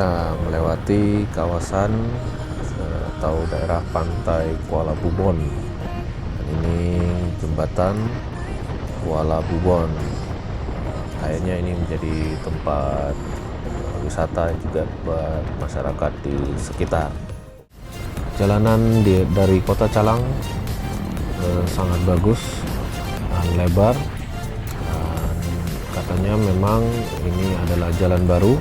kita melewati kawasan atau daerah pantai Kuala Bubon. Dan ini jembatan Kuala Bubon. Kayaknya ini menjadi tempat wisata juga buat masyarakat di sekitar. Jalanan dari Kota Calang sangat bagus dan lebar. Dan katanya memang ini adalah jalan baru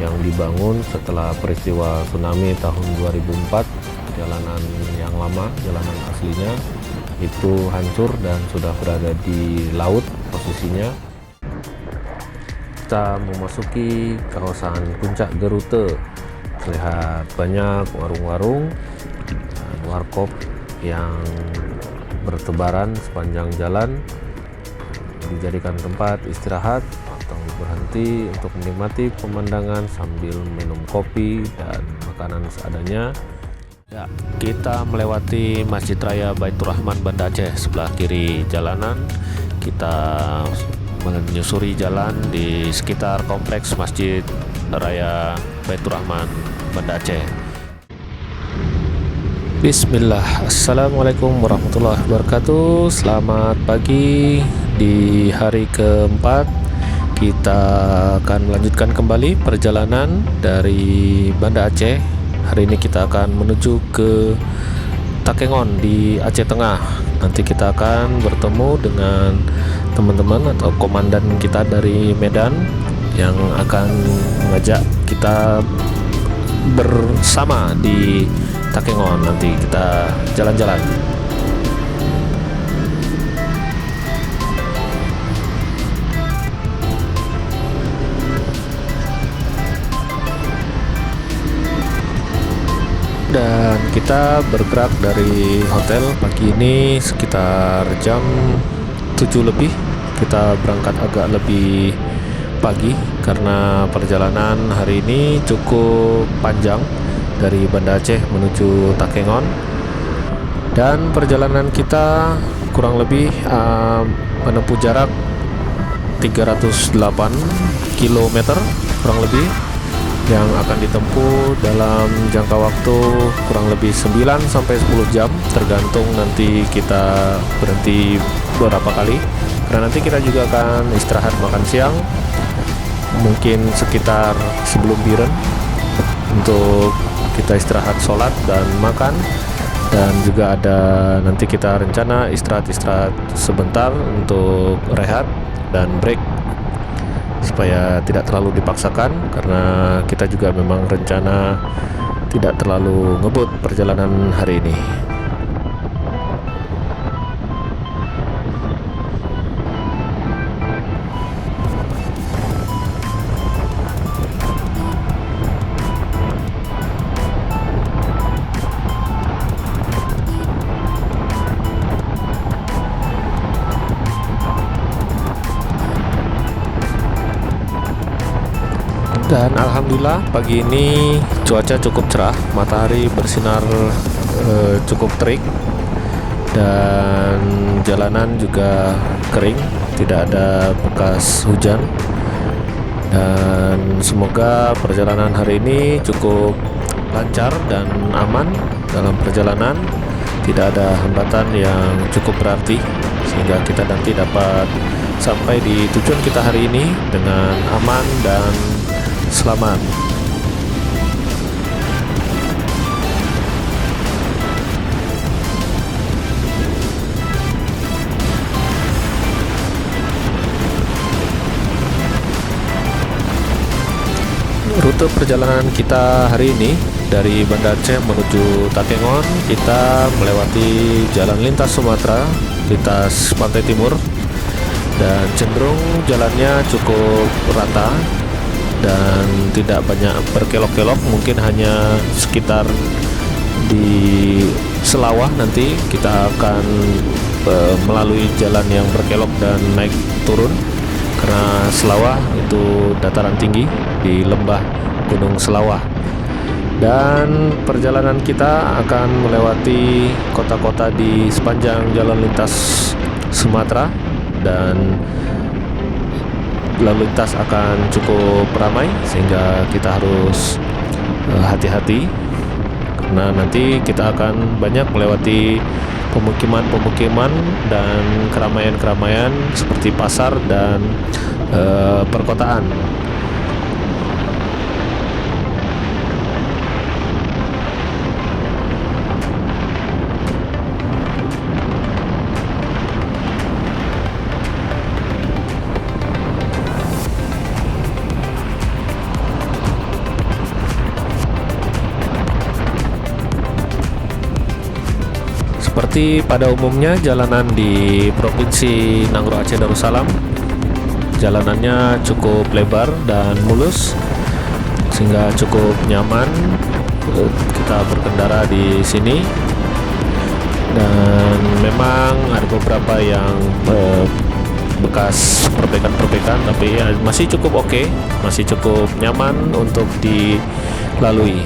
yang dibangun setelah peristiwa tsunami tahun 2004. Jalanan yang lama, jalanan aslinya itu hancur dan sudah berada di laut posisinya. Kita memasuki kawasan Puncak Gerute. Terlihat banyak warung-warung dan warkop yang bertebaran sepanjang jalan, dijadikan tempat istirahat atau berhenti untuk menikmati pemandangan sambil minum kopi dan makanan seadanya. Ya, kita melewati Masjid Raya Baitur Rahman Banda Aceh. Sebelah kiri jalanan kita menyusuri jalan di sekitar kompleks Masjid Raya Baitur Rahman Banda Aceh. Bismillah, Assalamualaikum warahmatullahi wabarakatuh. Selamat pagi. Di hari keempat kita akan melanjutkan kembali perjalanan dari Banda Aceh. Hari ini kita akan menuju ke Takengon di Aceh Tengah. Nanti kita akan bertemu dengan teman-teman atau komandan kita dari Medan yang akan mengajak kita bersama di Takengon. Nanti kita jalan-jalan. Dan kita bergerak dari hotel pagi ini sekitar jam 7 lebih. Kita berangkat agak lebih pagi karena perjalanan hari ini cukup panjang dari Banda Aceh menuju Takengon. Dan perjalanan kita kurang lebih menempuh jarak 308 km kurang lebih, yang akan ditempuh dalam jangka waktu kurang lebih 9 sampai 10 jam, tergantung nanti kita berhenti beberapa kali. Karena nanti kita juga akan istirahat makan siang, mungkin sekitar sebelum biren, untuk kita istirahat sholat dan makan. Dan juga ada nanti kita rencana istirahat sebentar untuk rehat dan break, supaya tidak terlalu dipaksakan, karena kita juga memang rencana tidak terlalu ngebut perjalanan hari ini. Dan alhamdulillah pagi ini cuaca cukup cerah, matahari bersinar cukup terik, dan jalanan juga kering, tidak ada bekas hujan. Dan semoga perjalanan hari ini cukup lancar dan aman dalam perjalanan, tidak ada hambatan yang cukup berarti, sehingga kita nanti dapat sampai di tujuan kita hari ini dengan aman dan selamat. Rute perjalanan kita hari ini dari Banda Aceh menuju Takengon, kita melewati jalan lintas Sumatera, lintas Pantai Timur, dan cenderung jalannya cukup rata dan tidak banyak berkelok-kelok, mungkin hanya sekitar di Selawah nanti kita akan melalui jalan yang berkelok dan naik turun, karena Selawah itu dataran tinggi di lembah Gunung Selawah. Dan perjalanan kita akan melewati kota-kota di sepanjang jalan lintas Sumatera, dan lalu lintas akan cukup ramai sehingga kita harus hati-hati karena nanti kita akan banyak melewati pemukiman-pemukiman dan keramaian-keramaian seperti pasar dan perkotaan. Seperti pada umumnya jalanan di Provinsi Nanggroe Aceh Darussalam, jalanannya cukup lebar dan mulus sehingga cukup nyaman kita berkendara di sini. Dan memang ada beberapa yang bekas perbaikan-perbaikan, tapi ya masih cukup oke, masih cukup nyaman untuk dilalui.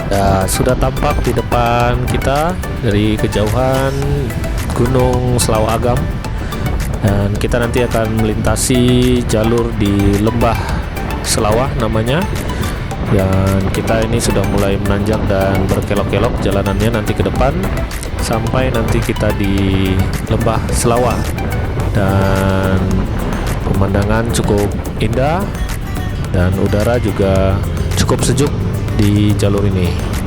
Ya, sudah tampak di depan kita dari kejauhan Gunung Selawa Agam, dan kita nanti akan melintasi jalur di Lembah Selawah namanya. Dan kita ini sudah mulai menanjak dan berkelok-kelok jalanannya nanti ke depan sampai nanti kita di Lembah Selawah, dan pemandangan cukup indah dan udara juga cukup sejuk di jalur ini.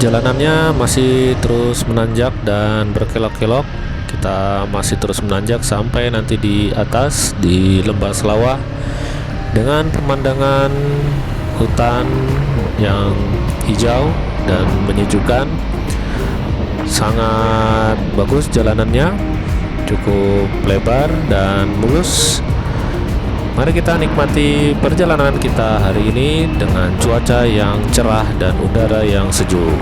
Jalanannya masih terus menanjak dan berkelok-kelok. Kita masih terus menanjak sampai nanti di atas di lembah Selawah dengan pemandangan hutan yang hijau dan menyejukkan. Sangat bagus jalanannya, cukup lebar dan mulus. Mari kita nikmati perjalanan kita hari ini dengan cuaca yang cerah dan udara yang sejuk.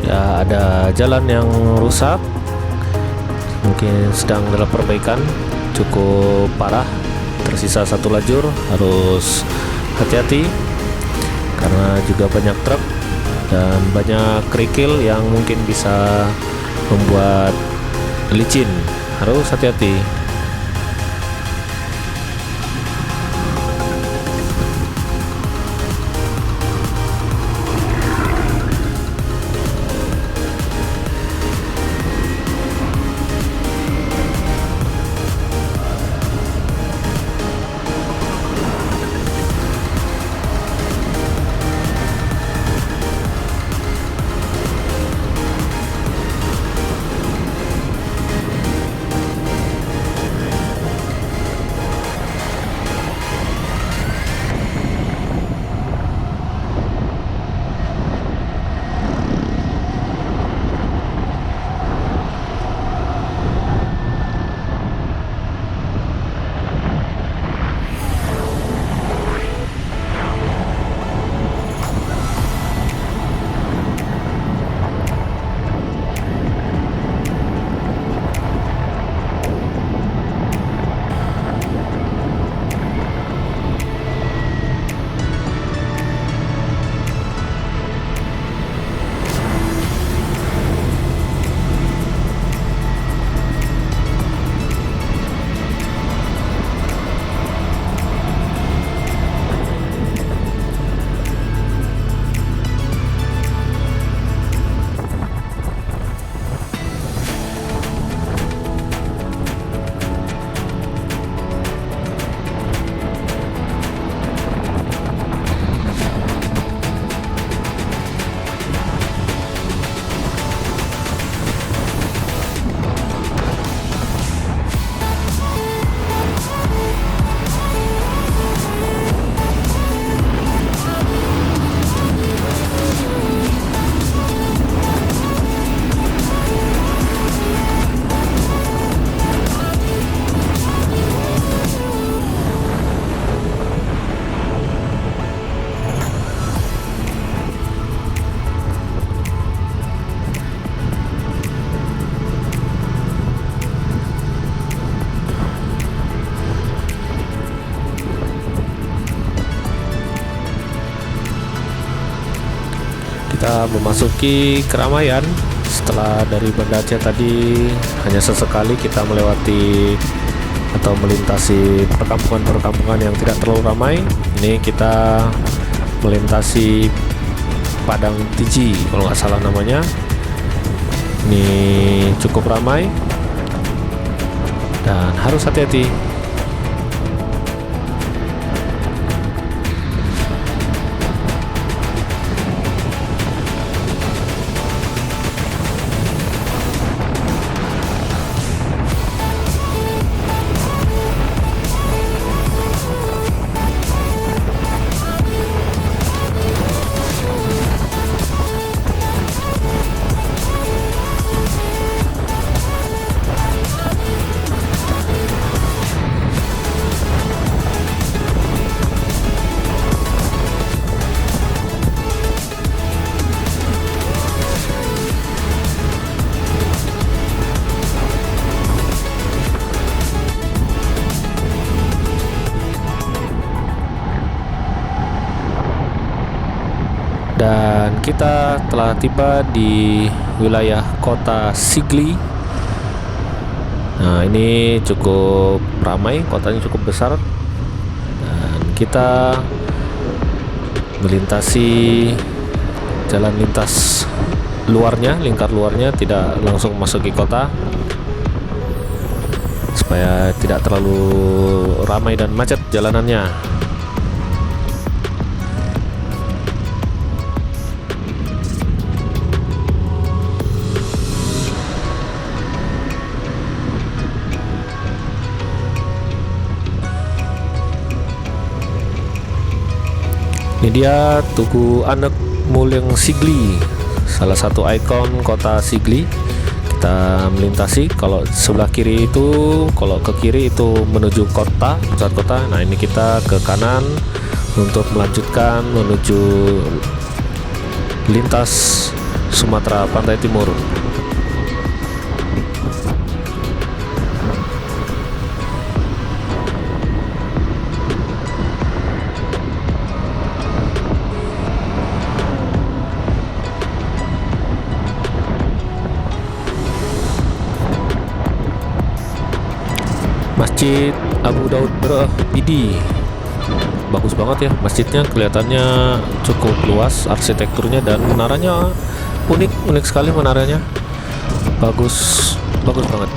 Ya, ada jalan yang rusak, mungkin sedang dalam perbaikan, cukup parah. Tersisa satu lajur, harus hati-hati karena juga banyak truk dan banyak kerikil yang mungkin bisa membuat licin. Harus hati-hati. Kita memasuki keramaian. Setelah dari Banda Aceh tadi hanya sesekali kita melewati atau melintasi perkampungan-perkampungan yang tidak terlalu ramai. Ini kita melintasi Padang Tiji kalau nggak salah namanya. Ini cukup ramai dan harus hati-hati. Dan kita telah tiba di wilayah kota Sigli. Nah, ini cukup ramai, kotanya cukup besar. Dan kita melintasi jalan lintas luarnya, lingkar luarnya, tidak langsung masuki kota supaya tidak terlalu ramai dan macet jalanannya. Ini dia Tugu Anek Muleng Sigli, salah satu ikon kota Sigli. Kita melintasi, kalau sebelah kiri itu, kalau ke kiri itu menuju kota, pusat kota. Nah, ini kita ke kanan untuk melanjutkan menuju lintas Sumatera Pantai Timur. Masjid Abu Daud Bidi, bagus banget ya masjidnya, kelihatannya cukup luas arsitekturnya, dan menaranya unik sekali, menaranya bagus banget.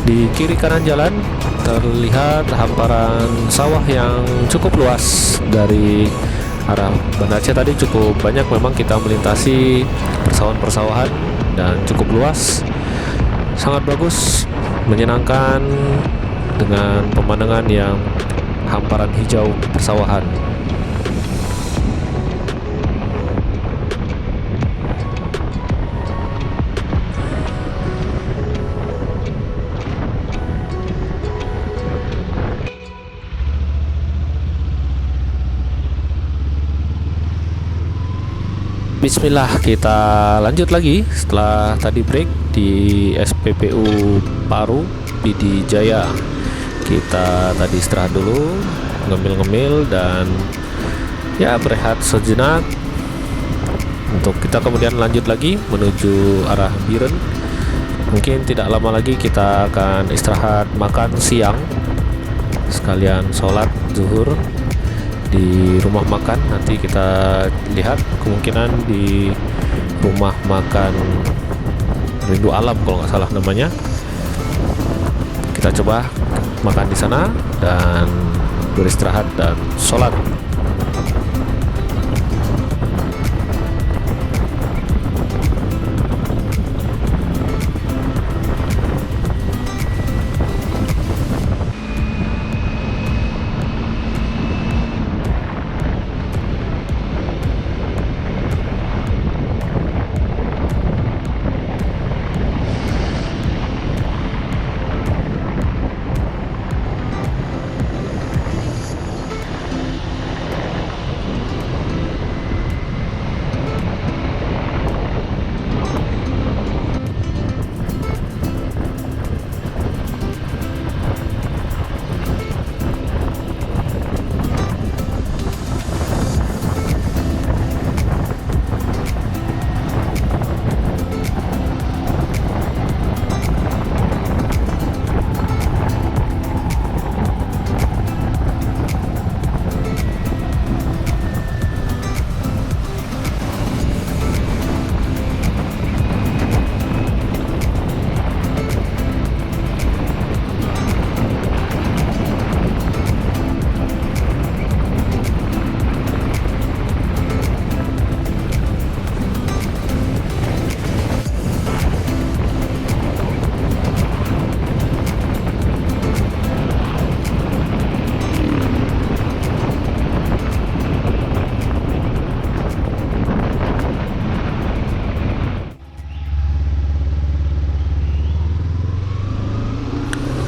Di kiri kanan jalan terlihat hamparan sawah yang cukup luas. Dari arah Banda Aceh tadi cukup banyak memang kita melintasi persawahan dan cukup luas, sangat bagus, menyenangkan dengan pemandangan yang hamparan hijau persawahan. Bismillah, kita lanjut lagi setelah tadi break di SPBU Paru Pidi Jaya. Kita tadi istirahat dulu, ngemil-ngemil dan ya berehat sejenak, untuk kita kemudian lanjut lagi menuju arah Biren. Mungkin tidak lama lagi kita akan istirahat makan siang sekalian sholat zuhur di rumah makan. Nanti kita lihat kemungkinan di rumah makan Rindu Alam kalau nggak salah namanya. Kita coba makan di sana dan beristirahat dan sholat.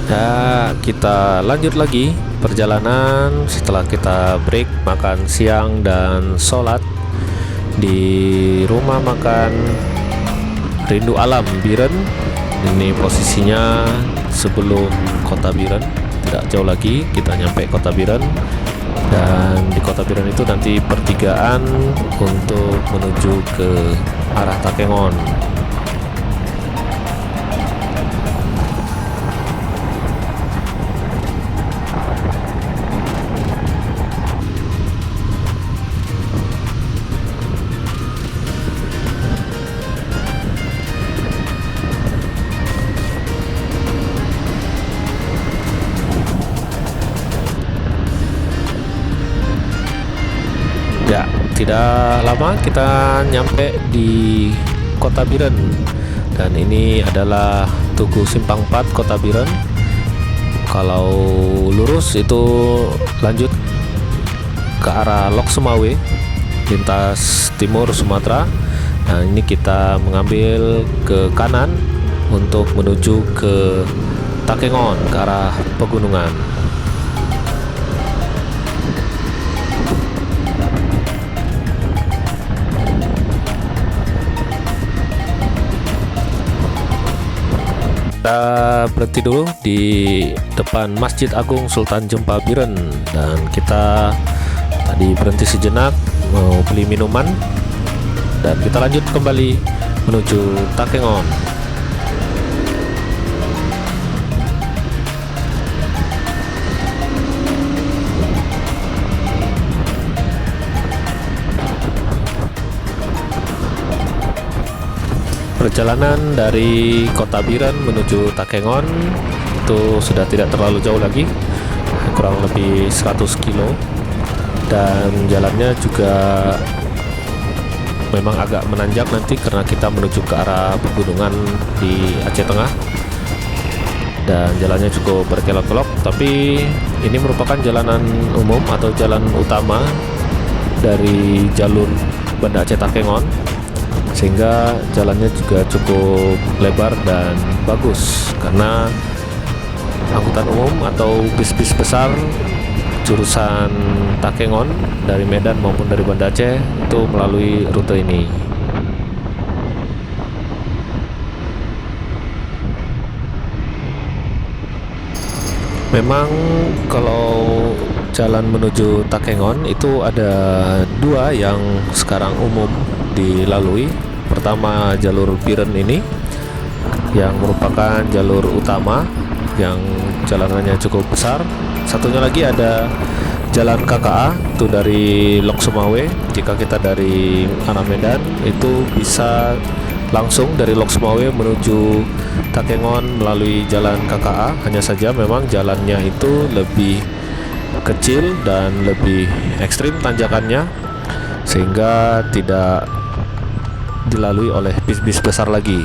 Ya, kita lanjut lagi perjalanan setelah kita break makan siang dan sholat di rumah makan Rindu Alam Biren. Ini posisinya sebelum kota Biren, tidak jauh lagi kita nyampe kota Biren. Dan di kota Biren itu nanti pertigaan untuk menuju ke arah Takengon. Ya, tidak lama kita nyampe di Kota Biren. Dan ini adalah Tugu Simpang 4 Kota Biren. Kalau lurus itu lanjut ke arah Lok Sumawe, lintas timur Sumatera. Nah, ini kita mengambil ke kanan untuk menuju ke Takengon, ke arah pegunungan. Kita berhenti dulu di depan Masjid Agung Sultan Jempa Biren, dan kita tadi berhenti sejenak mau beli minuman, dan kita lanjut kembali menuju Takengon. Perjalanan dari Kota Biren menuju Takengon itu sudah tidak terlalu jauh lagi, kurang lebih 100 kilo, dan jalannya juga memang agak menanjak nanti karena kita menuju ke arah pegunungan di Aceh Tengah, dan jalannya cukup berkelok-kelok, tapi ini merupakan jalanan umum atau jalan utama dari jalur Banda Aceh Takengon, sehingga jalannya juga cukup lebar dan bagus karena angkutan umum atau bis-bis besar jurusan Takengon dari Medan maupun dari Banda Aceh itu melalui rute ini. Memang kalau jalan menuju Takengon itu ada dua yang sekarang umum dilalui. Pertama, jalur Biren ini yang merupakan jalur utama yang jalanannya cukup besar. Satunya lagi ada jalan KKA itu dari Lok Sumawe. Jika kita dari arah Medan itu bisa langsung dari Lok Sumawe menuju Takengon melalui jalan KKA. Hanya saja memang jalannya itu lebih kecil dan lebih ekstrim tanjakannya, sehingga tidak dilalui oleh bis-bis besar lagi.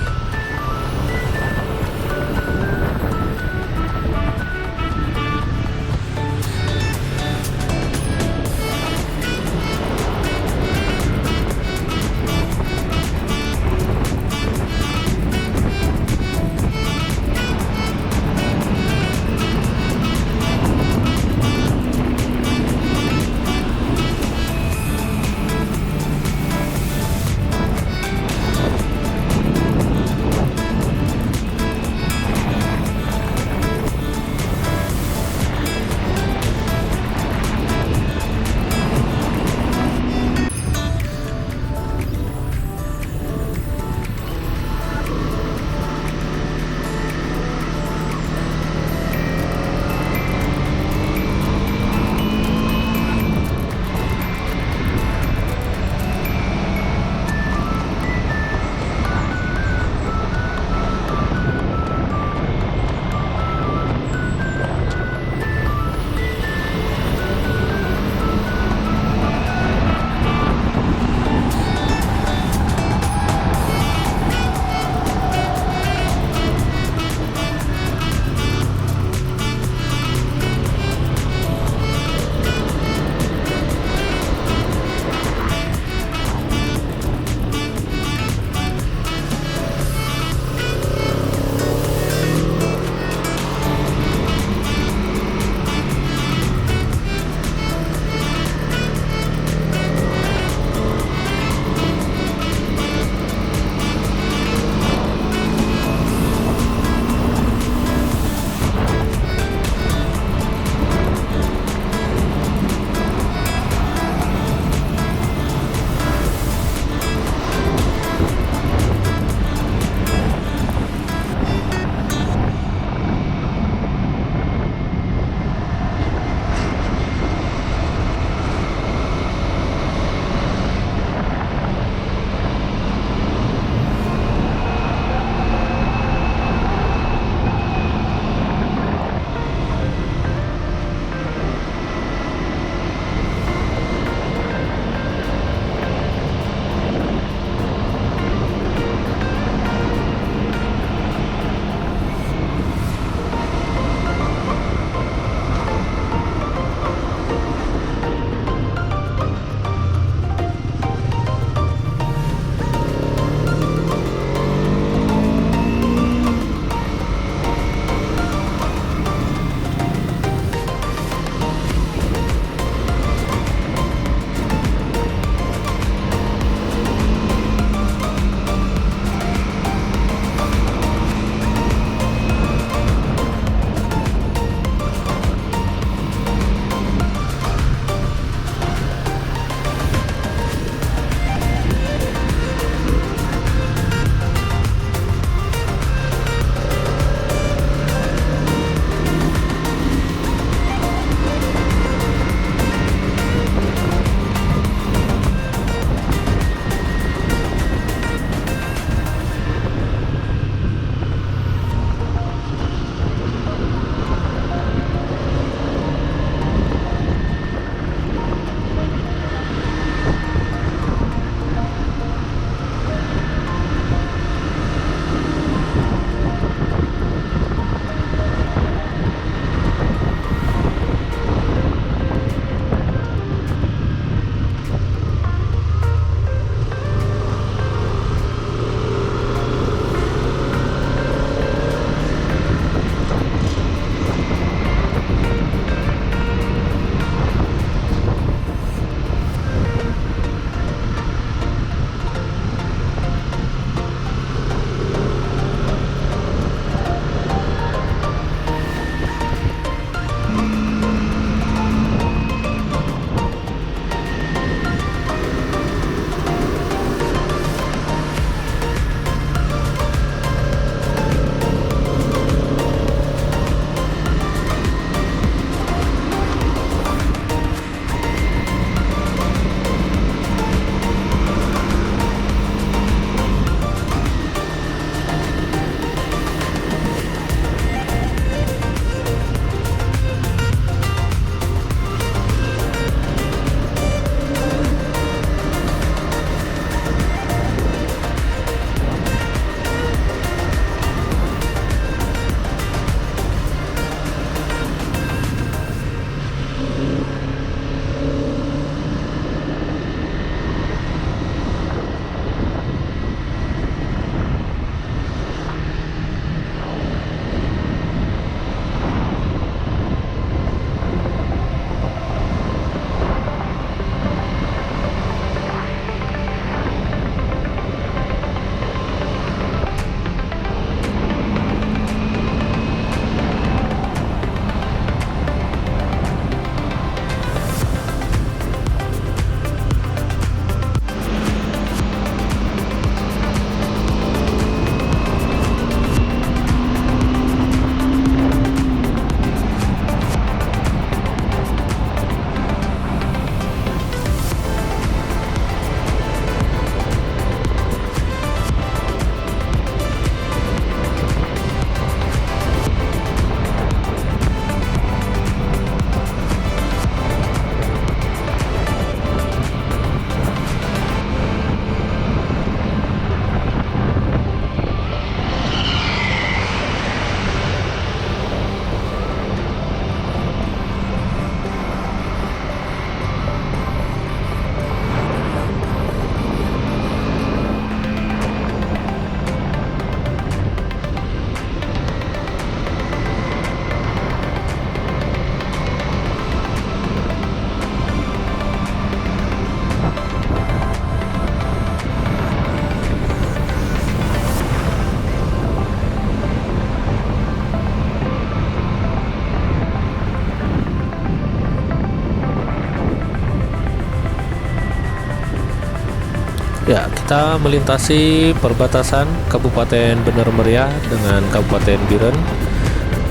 Kita melintasi perbatasan Kabupaten Bener Meriah dengan Kabupaten Biren.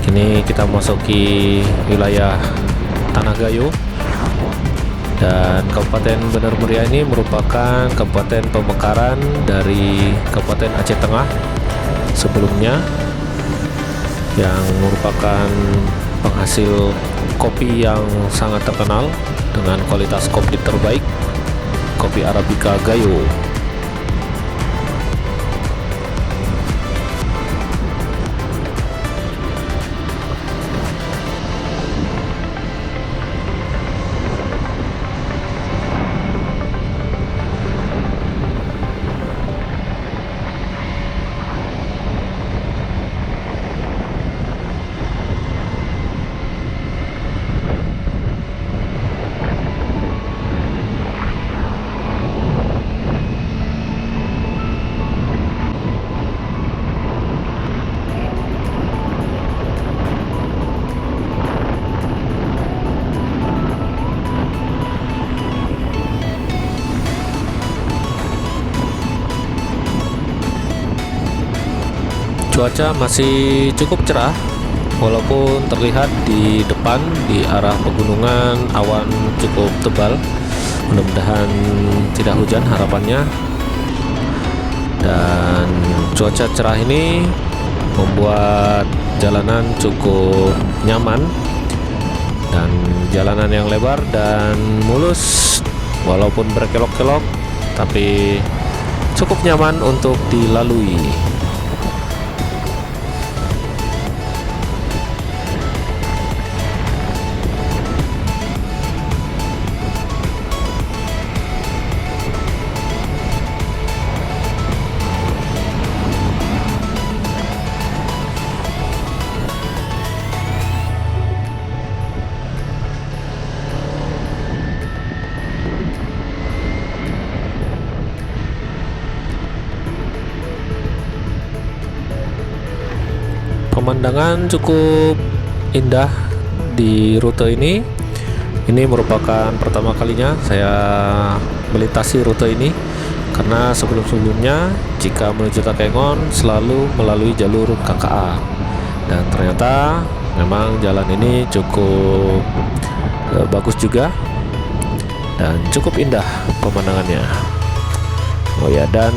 Kini kita memasuki wilayah Tanah Gayo. Dan Kabupaten Bener Meriah ini merupakan kabupaten pemekaran dari Kabupaten Aceh Tengah sebelumnya, yang merupakan penghasil kopi yang sangat terkenal dengan kualitas kopi terbaik, kopi Arabica Gayo. Cuaca masih cukup cerah, walaupun terlihat di depan di arah pegunungan awan cukup tebal. Mudah-mudahan tidak hujan harapannya. Dan cuaca cerah ini membuat jalanan cukup nyaman, dan jalanan yang lebar dan mulus, walaupun berkelok-kelok tapi cukup nyaman untuk dilalui. Pemandangan cukup indah di rute ini. Ini merupakan pertama kalinya saya melintasi rute ini, karena sebelum-sebelumnya jika menuju Takengon selalu melalui jalur KKA. Dan ternyata memang jalan ini cukup bagus juga dan cukup indah pemandangannya. Oh ya, dan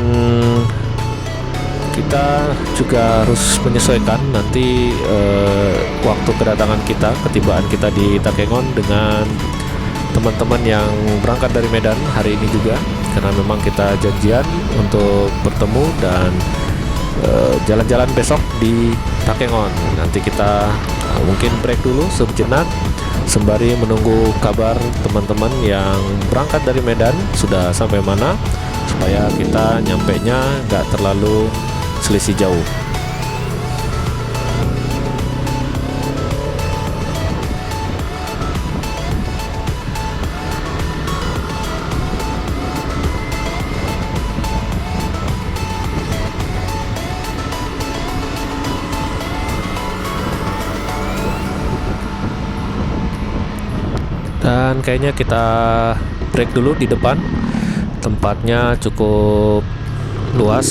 kita juga harus menyesuaikan nanti waktu kedatangan kita, ketibaan kita di Takengon dengan teman-teman yang berangkat dari Medan hari ini juga, karena memang kita janjian untuk bertemu dan jalan-jalan besok di Takengon. Nanti kita mungkin break dulu sejenak sembari menunggu kabar teman-teman yang berangkat dari Medan sudah sampai mana, supaya kita nyampenya nggak terlalu selisih jauh. Dan kayaknya kita break dulu di depan. Tempatnya cukup luas,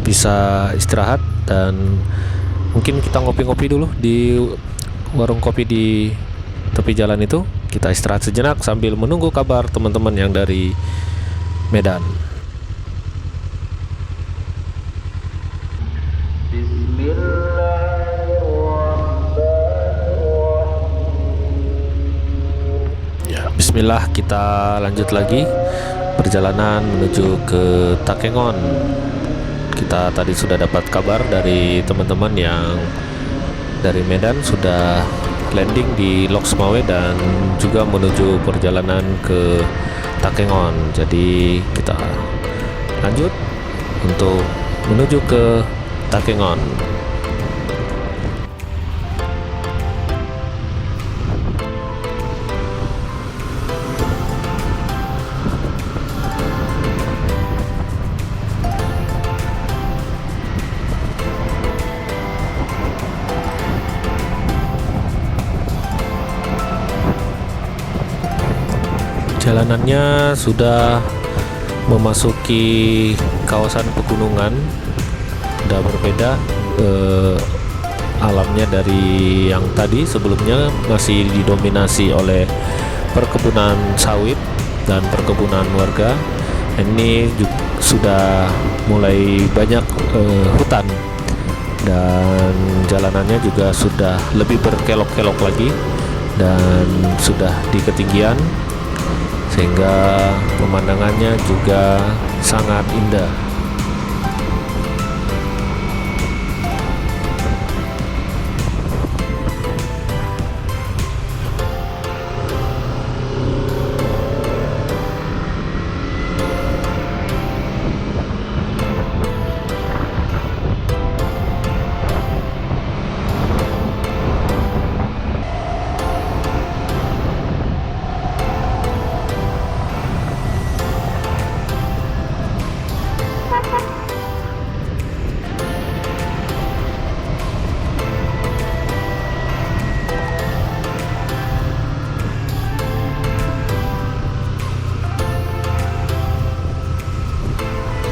bisa istirahat, dan mungkin kita ngopi-ngopi dulu di warung kopi di tepi jalan itu. Kita istirahat sejenak sambil menunggu kabar teman-teman yang dari Medan. Bismillah, kita lanjut lagi perjalanan menuju ke Takengon. Kita tadi sudah dapat kabar dari teman-teman yang dari Medan sudah landing di Lok Sumawe dan juga menuju perjalanan ke Takengon. Jadi kita lanjut untuk menuju ke Takengon. Jalanannya sudah memasuki kawasan pegunungan udah berbeda alamnya dari yang tadi. Sebelumnya masih didominasi oleh perkebunan sawit dan perkebunan warga. Ini sudah mulai banyak hutan, dan jalanannya juga sudah lebih berkelok-kelok lagi dan sudah di ketinggian, sehingga pemandangannya juga sangat indah.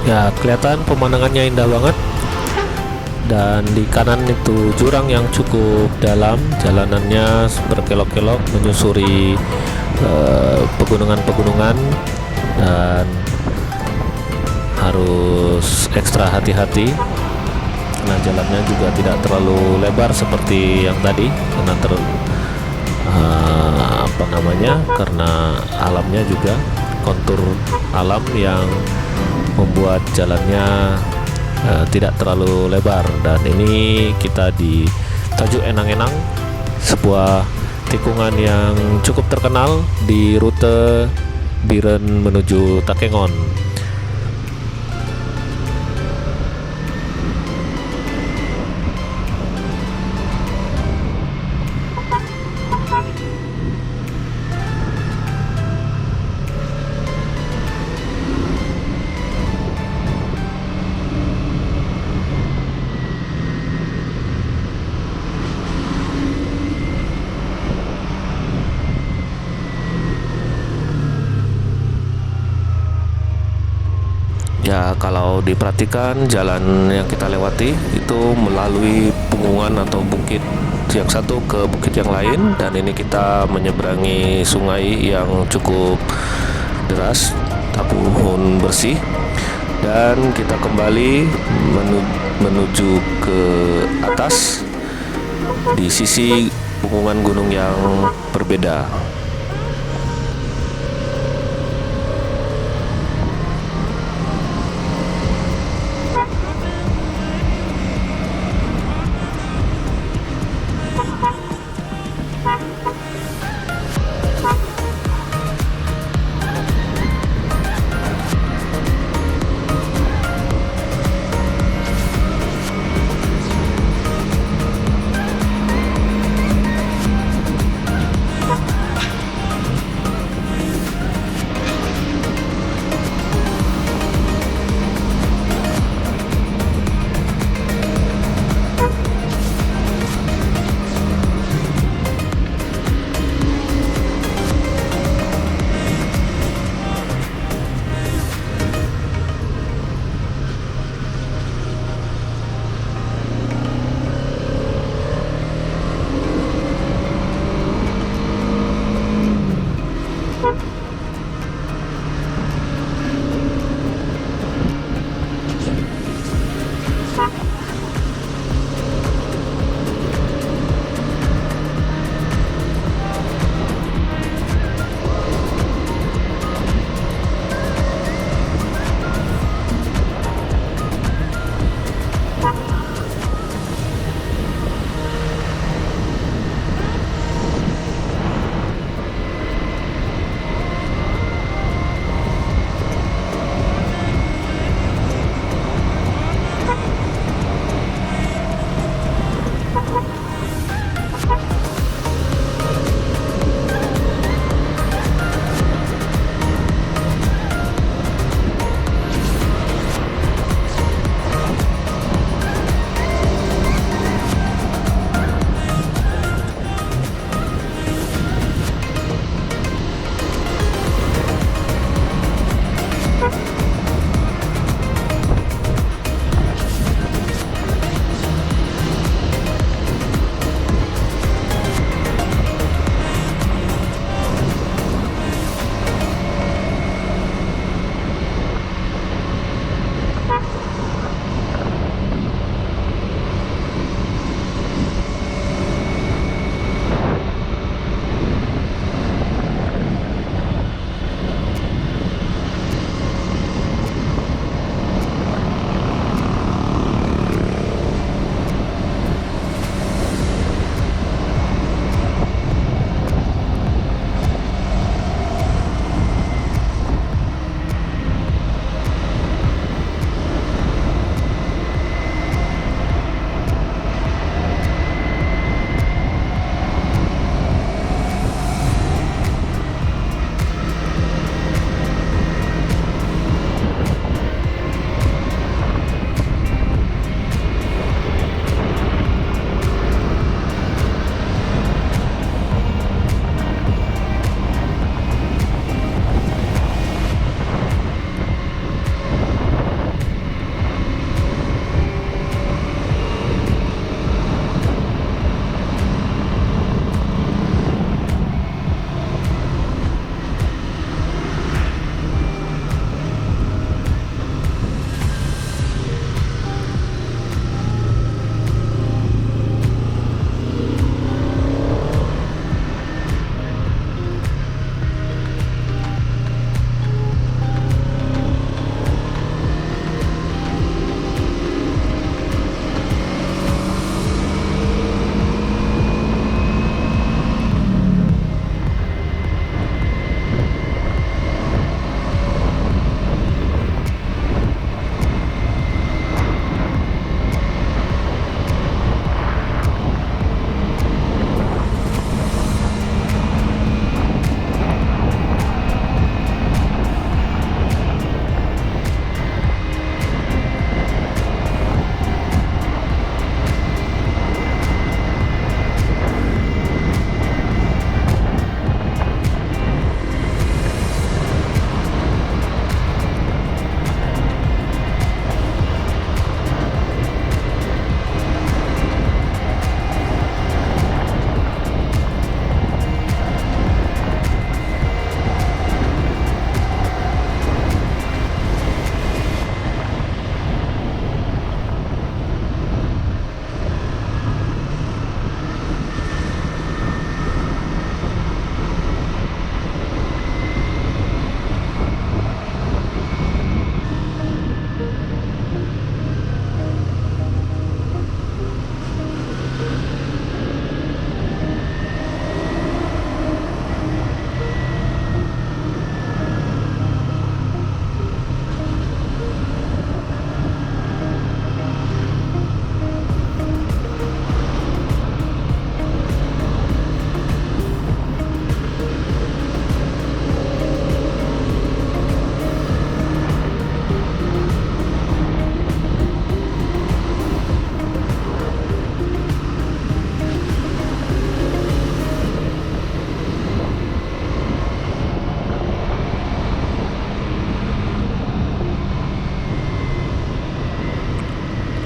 Ya, kelihatan pemandangannya indah banget. Dan di kanan itu jurang yang cukup dalam, jalanannya berkelok-kelok menyusuri pegunungan-pegunungan, dan harus ekstra hati-hati karena jalannya juga tidak terlalu lebar seperti yang tadi, karena karena alamnya juga kontur alam yang membuat jalannya tidak terlalu lebar. Dan ini kita di Tajuk Enang-Enang, sebuah tikungan yang cukup terkenal di rute Biren menuju Takengon. Ya, kalau diperhatikan jalan yang kita lewati itu melalui pegunungan atau bukit yang satu ke bukit yang lain, dan ini kita menyeberangi sungai yang cukup deras, tahun bersih, dan kita kembali menuju ke atas di sisi pegunungan gunung yang berbeda.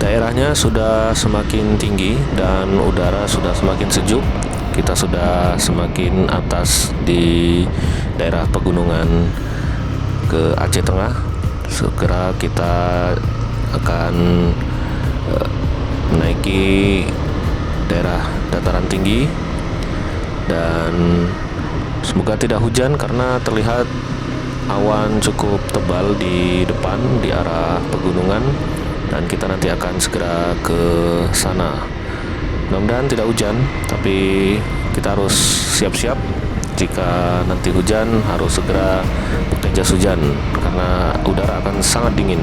Daerahnya sudah semakin tinggi dan udara sudah semakin sejuk. Kita sudah semakin atas di daerah pegunungan ke Aceh Tengah. Segera kita akan menaiki daerah dataran tinggi dan semoga tidak hujan karena terlihat awan cukup tebal di depan di arah pegunungan dan kita nanti akan segera ke sana. Mudah-mudahan tidak hujan, tapi kita harus siap-siap. Jika nanti hujan harus segera pakai jas hujan karena udara akan sangat dingin.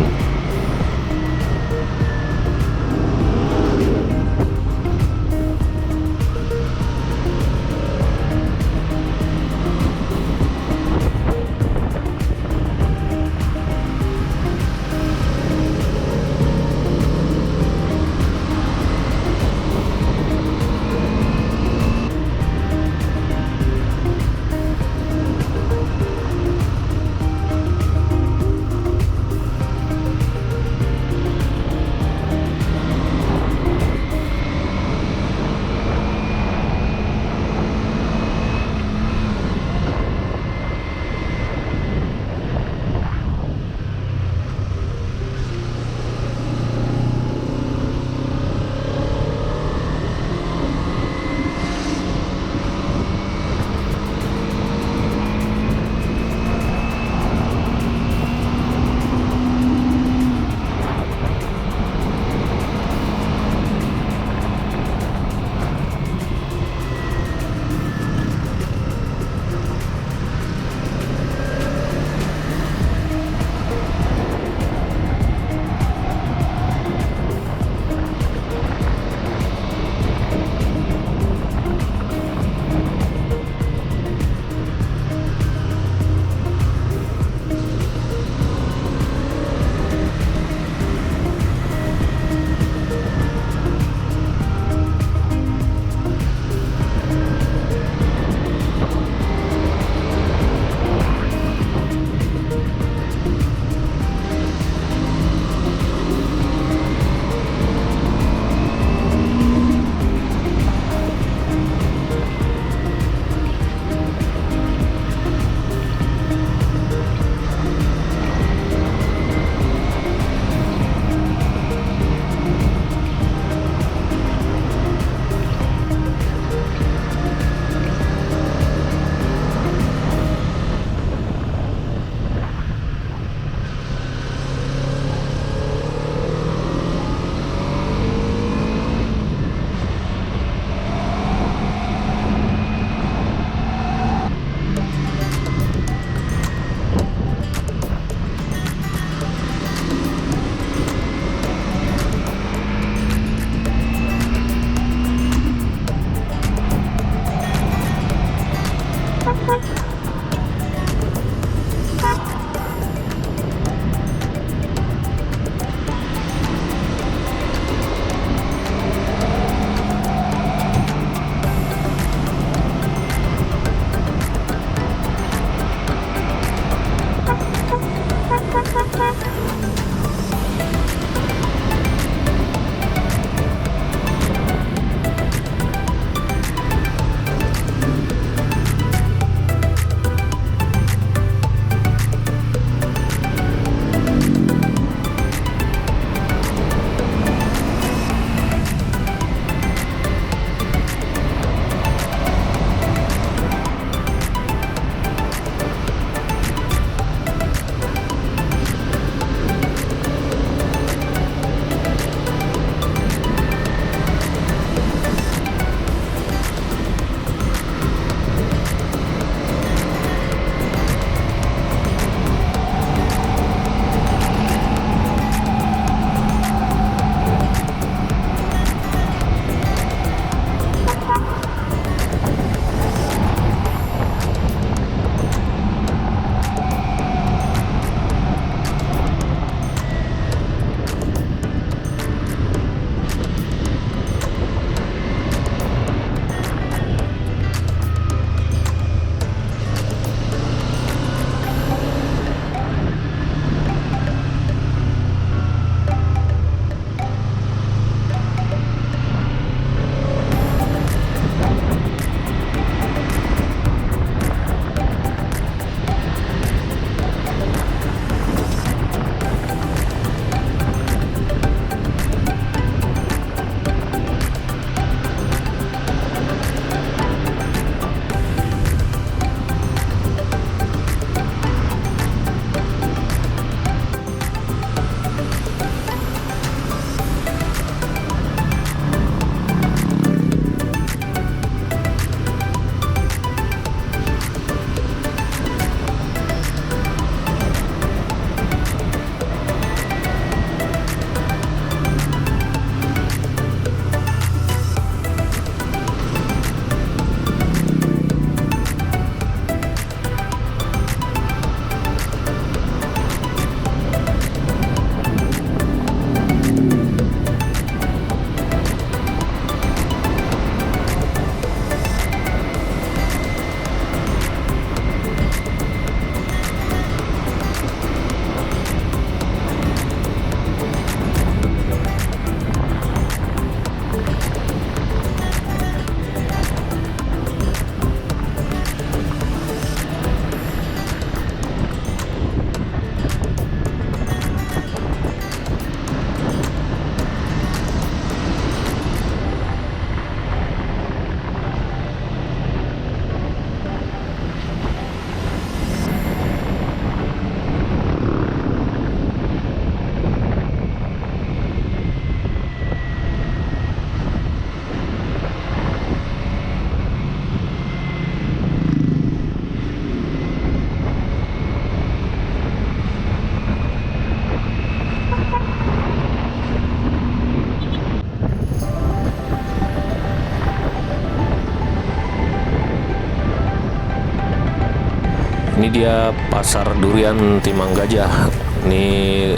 Ini dia pasar durian Timang Gajah. Ini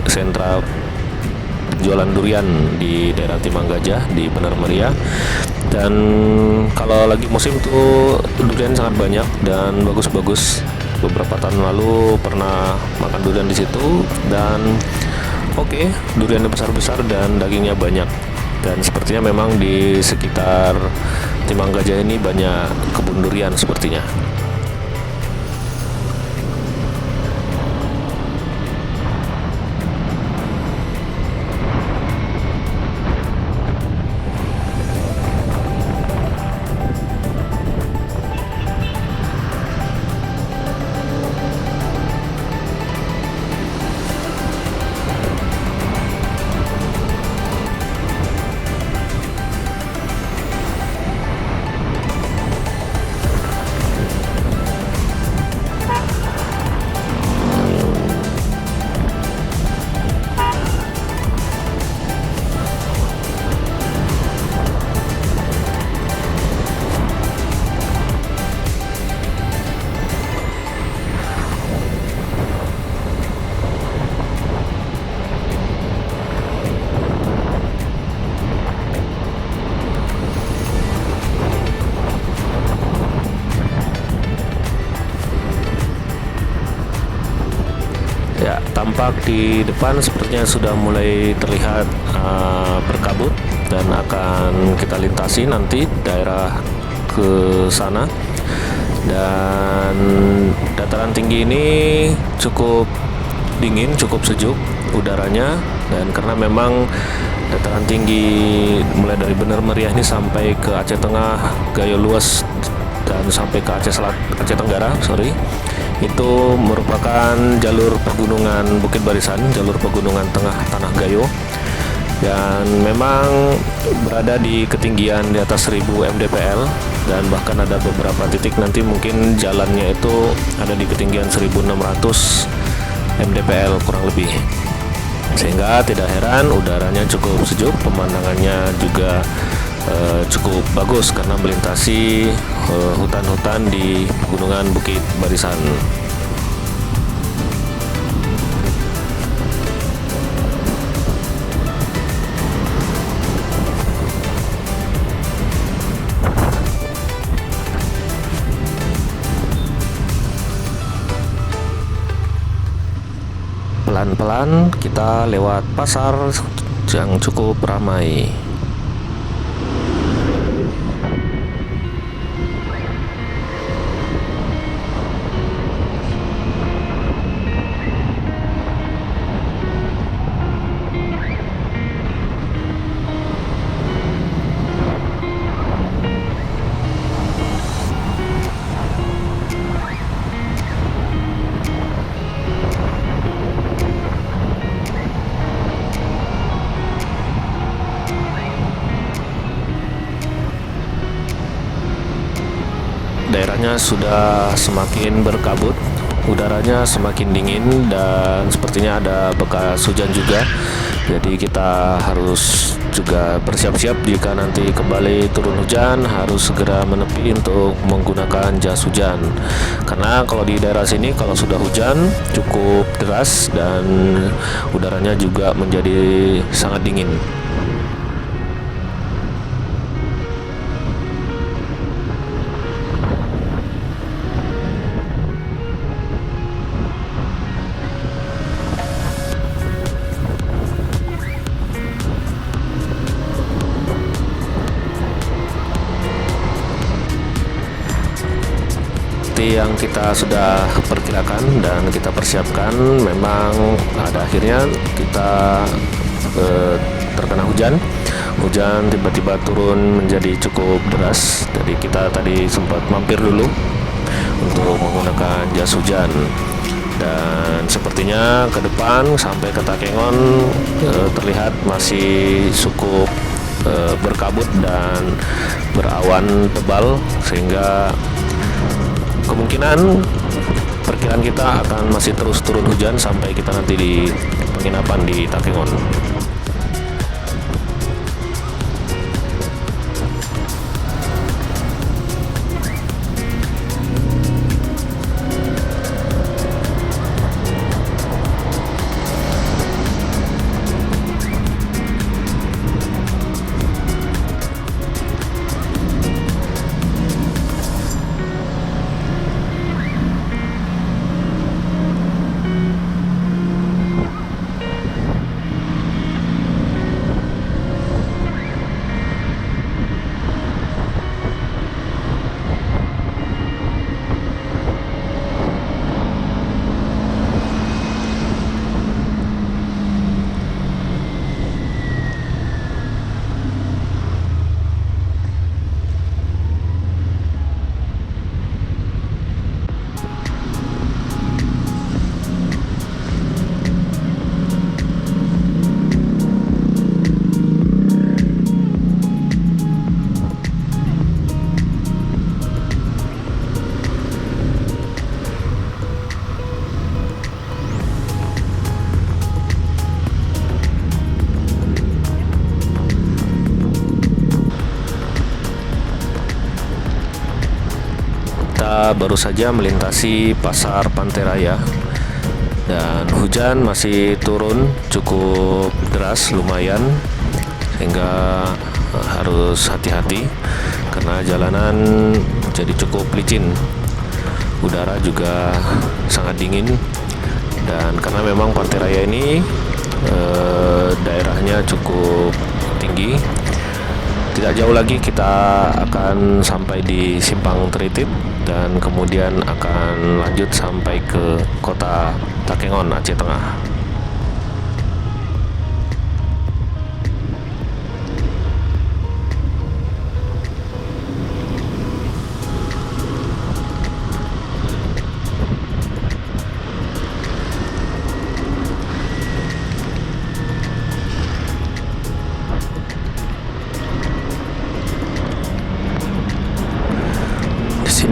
sentra jualan durian di daerah Timang Gajah di Bener Meriah. Dan kalau lagi musim tuh durian sangat banyak dan bagus-bagus. Beberapa tahun lalu pernah makan durian di situ dan oke, duriannya besar-besar dan dagingnya banyak. Dan sepertinya memang di sekitar Timang Gajah ini banyak kebun durian sepertinya. Ya, tampak di depan sepertinya sudah mulai terlihat berkabut dan akan kita lintasi nanti daerah ke sana. Dan dataran tinggi ini cukup dingin, cukup sejuk udaranya, dan karena memang dataran tinggi mulai dari Bener Meriah ini sampai ke Aceh Tengah, Gayo Luas dan sampai ke Aceh Tenggara, itu merupakan jalur pegunungan Bukit Barisan, jalur pegunungan tengah Tanah Gayo, dan memang berada di ketinggian di atas 1000 mdpl, dan bahkan ada beberapa titik nanti mungkin jalannya itu ada di ketinggian 1600 mdpl kurang lebih, sehingga tidak heran udaranya cukup sejuk, pemandangannya juga cukup bagus karena melintasi hutan-hutan di pegunungan Bukit Barisan. Pelan-pelan kita lewat pasar yang cukup ramai. Daerahnya sudah semakin berkabut, udaranya semakin dingin, dan sepertinya ada bekas hujan juga. Jadi kita harus juga bersiap-siap jika nanti kembali turun hujan, harus segera menepi untuk menggunakan jas hujan. Karena kalau di daerah sini kalau sudah hujan cukup deras dan udaranya juga menjadi sangat dingin. Yang kita sudah perkirakan dan kita persiapkan, memang pada akhirnya kita terkena hujan tiba-tiba turun menjadi cukup deras. Jadi kita tadi sempat mampir dulu untuk menggunakan jas hujan, dan sepertinya ke depan sampai ke Takengon terlihat masih cukup berkabut dan berawan tebal, sehingga kemungkinan perkiraan kita akan masih terus turun hujan sampai kita nanti di penginapan di Takengon. Kita baru saja melintasi Pasar Pantai Raya dan hujan masih turun cukup deras, lumayan, sehingga harus hati-hati karena jalanan jadi cukup licin. Udara juga sangat dingin, dan karena memang Pantai Raya ini daerahnya cukup tinggi, tidak jauh lagi kita akan sampai di Simpang Tritip dan kemudian akan lanjut sampai ke kota Takengon, Aceh Tengah.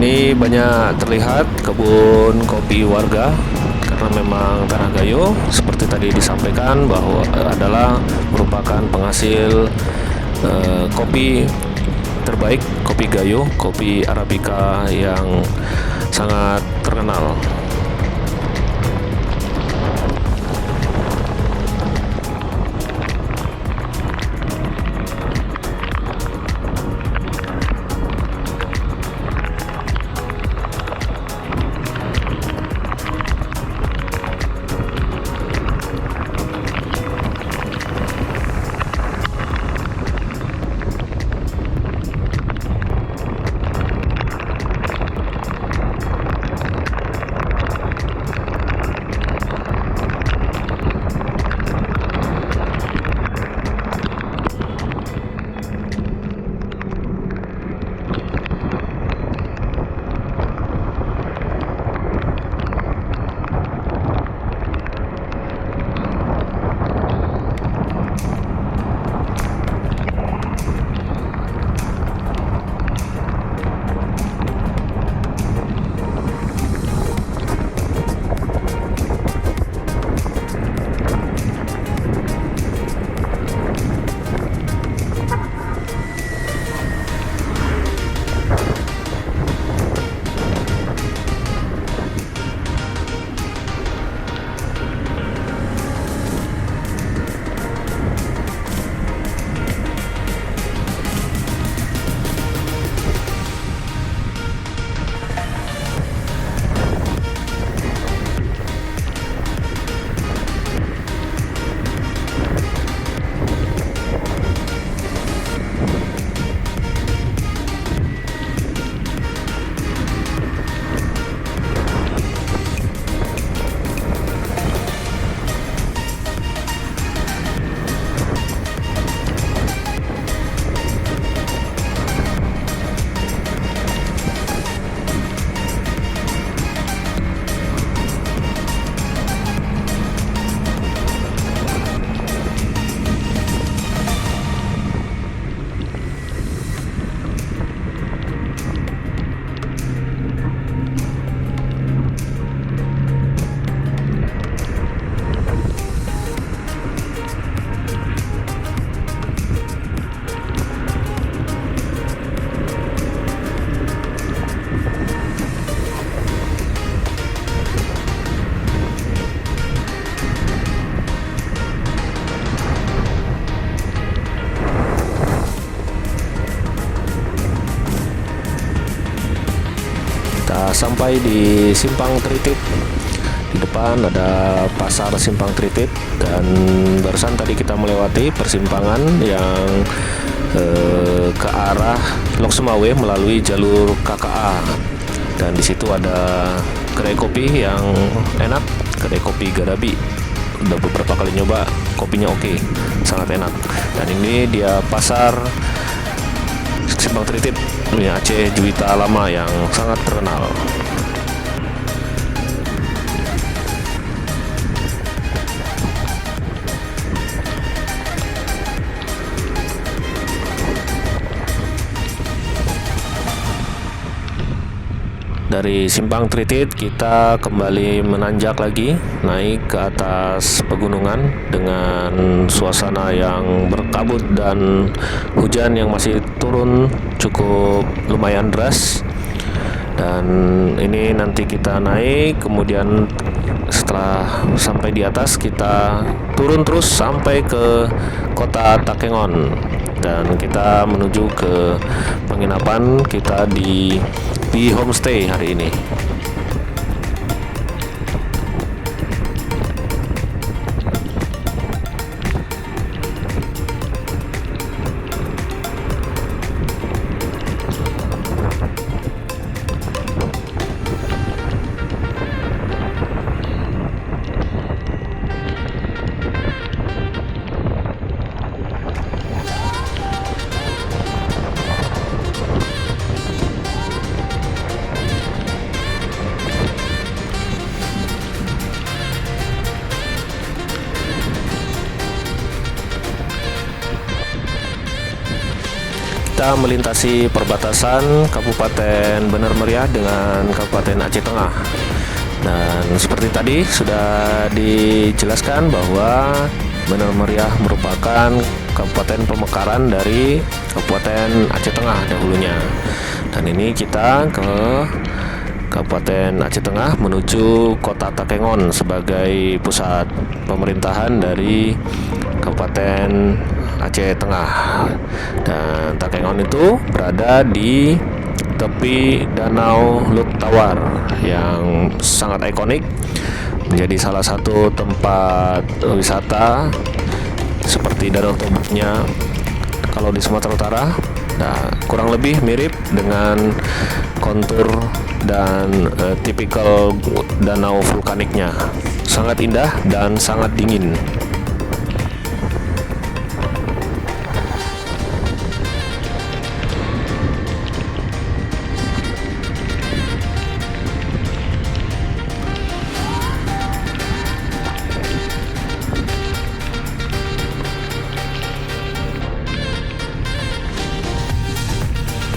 Ini banyak terlihat kebun kopi warga karena memang Tanah Gayo seperti tadi disampaikan bahwa adalah merupakan penghasil kopi terbaik, kopi Gayo, kopi Arabica yang sangat terkenal. Sampai di Simpang Tritip. Di depan ada pasar Simpang Tritip, dan barusan tadi kita melewati persimpangan yang ke arah Lok Sumawe melalui jalur KKA, dan di situ ada kedai kopi yang enak, kedai kopi Gadabi. Udah beberapa kali nyoba, kopinya oke, sangat enak. Dan ini dia pasar Simpang Tritip punya Aceh Juwita Lama yang sangat terkenal. Dari Simpang Tritip kita kembali menanjak lagi, naik ke atas pegunungan dengan suasana yang berkabut dan hujan yang masih turun cukup lumayan deras. Dan ini nanti kita naik, kemudian setelah sampai di atas kita turun terus sampai ke kota Takengon, dan kita menuju ke penginapan kita di homestay hari ini. Kita melintasi perbatasan Kabupaten Bener Meriah dengan Kabupaten Aceh Tengah. Dan seperti tadi sudah dijelaskan bahwa Bener Meriah merupakan kabupaten pemekaran dari Kabupaten Aceh Tengah dahulunya. Dan ini kita ke Kabupaten Aceh Tengah menuju kota Takengon sebagai pusat pemerintahan dari Kabupaten Aceh Tengah. Dan Takengon itu berada di tepi Danau Lut Tawar yang sangat ikonik, menjadi salah satu tempat wisata seperti Danau Toba-nya kalau di Sumatera Utara. Nah, kurang lebih mirip dengan kontur dan tipikal danau vulkaniknya. Sangat indah dan sangat dingin.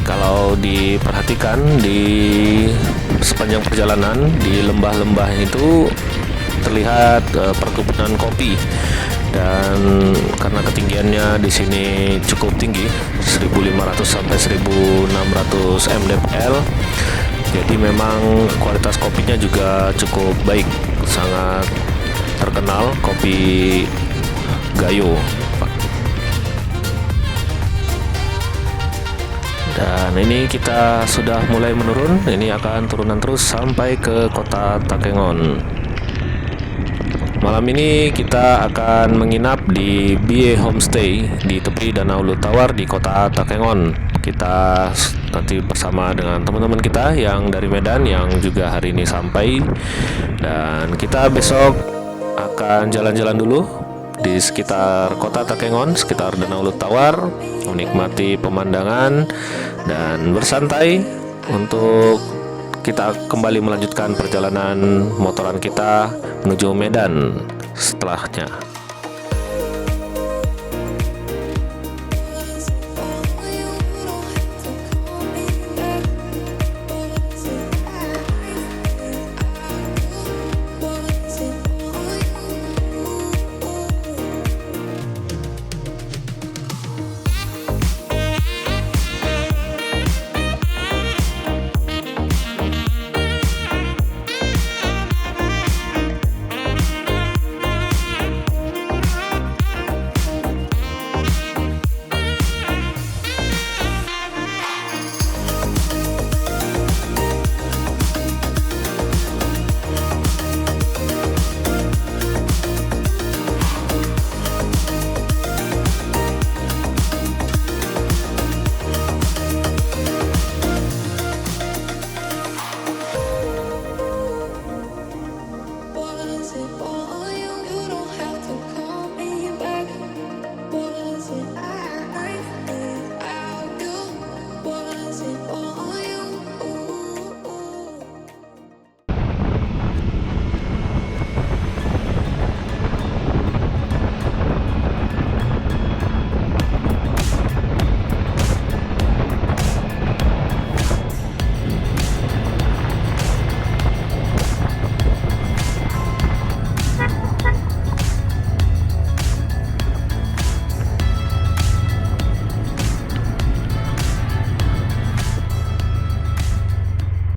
Kalau diperhatikan di sepanjang perjalanan di lembah-lembah itu terlihat perkebunan kopi, dan karena ketinggiannya di sini cukup tinggi 1.500 sampai 1.600 mdpl, jadi memang kualitas kopinya juga cukup baik, sangat terkenal kopi Gayo. Dan ini kita sudah mulai menurun. Ini akan turunan terus sampai ke kota Takengon. Malam ini kita akan menginap di BA Homestay di tepi Danau Lut Tawar di kota Takengon. Kita nanti bersama dengan teman-teman kita yang dari Medan yang juga hari ini sampai. Dan kita besok akan jalan-jalan dulu di sekitar kota Takengon, sekitar Danau Lut Tawar, menikmati pemandangan dan bersantai untuk kita kembali melanjutkan perjalanan motoran kita menuju Medan setelahnya.